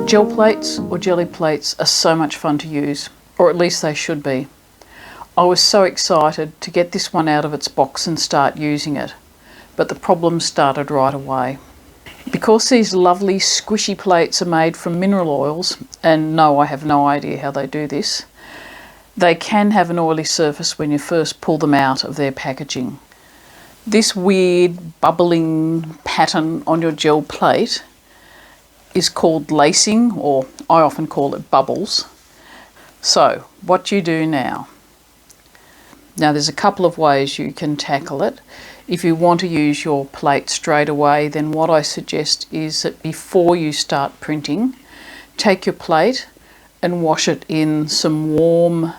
Gel plates or jelly plates are so much fun to use, or at least they should be. I was so excited to get this one out of its box and start using it, but the problems started right away. Because these lovely squishy plates are made from mineral oils, and no, I have no idea how they do this, they can have an oily surface when you first pull them out of their packaging. This weird bubbling pattern on your gel plate is called lacing, or I often call it bubbles. So what do you do now? Now there's a couple of ways you can tackle it. If you want to use your plate straight away, then what I suggest is that before you start printing, take your plate and wash it in some warm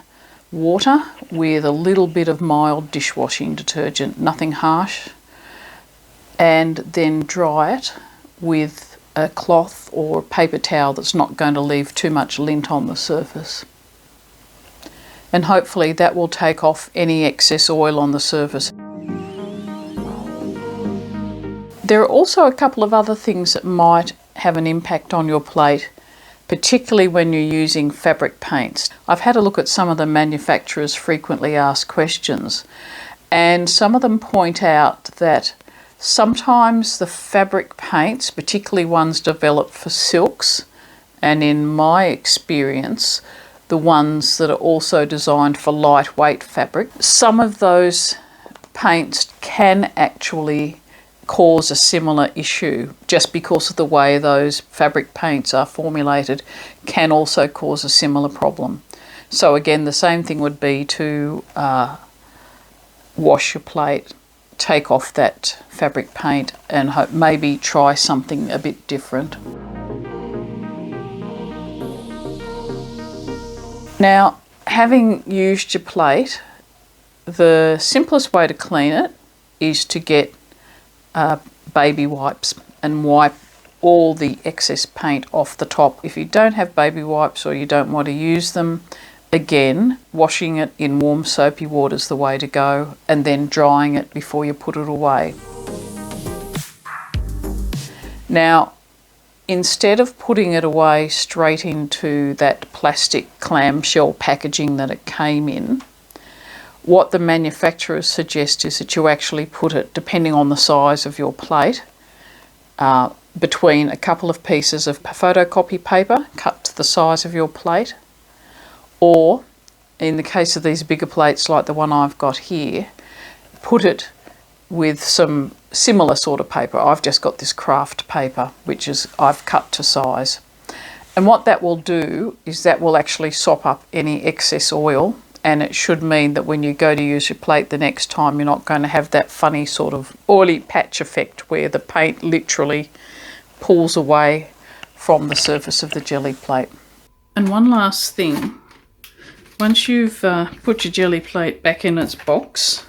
water with a little bit of mild dishwashing detergent, nothing harsh, and then dry it with a cloth or paper towel that's not going to leave too much lint on the surface. And hopefully that will take off any excess oil on the surface. There are also a couple of other things that might have an impact on your plate, particularly when you're using fabric paints. I've had a look at some of the manufacturers' frequently asked questions, and some of them point out that sometimes the fabric paints, particularly ones developed for silks, and in my experience, the ones that are also designed for lightweight fabric, some of those paints can actually cause a similar issue. Just because of the way those fabric paints are formulated can also cause a similar problem. So again, the same thing would be to wash your plate, take off that fabric paint, and maybe try something a bit different. Now, having used your plate, the simplest way to clean it is to get baby wipes and wipe all the excess paint off the top. If you don't have baby wipes or you don't want to use them, again, washing it in warm soapy water is the way to go, and then drying it before you put it away. Now, instead of putting it away straight into that plastic clamshell packaging that it came in, what the manufacturers suggest is that you actually put it, depending on the size of your plate, between a couple of pieces of photocopy paper cut to the size of your plate, or in the case of these bigger plates like the one I've got here, put it with some similar sort of paper. I've just got this craft paper, which is I've cut to size. And what that will do is that will actually sop up any excess oil, and it should mean that when you go to use your plate the next time, you're not going to have that funny sort of oily patch effect where the paint literally pulls away from the surface of the jelly plate. And one last thing, once you've put your jelly plate back in its box,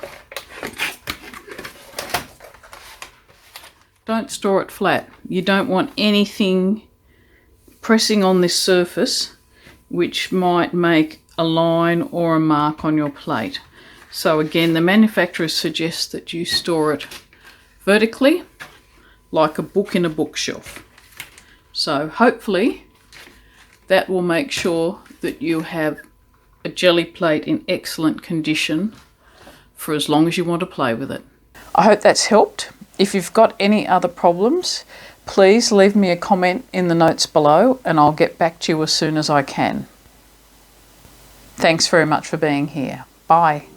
don't store it flat. You don't want anything pressing on this surface which might make a line or a mark on your plate. So again, the manufacturers suggest that you store it vertically, like a book in a bookshelf. So hopefully that will make sure that you have a jelly plate in excellent condition for as long as you want to play with it. I hope that's helped. If you've got any other problems, please leave me a comment in the notes below and I'll get back to you as soon as I can. Thanks very much for being here. Bye.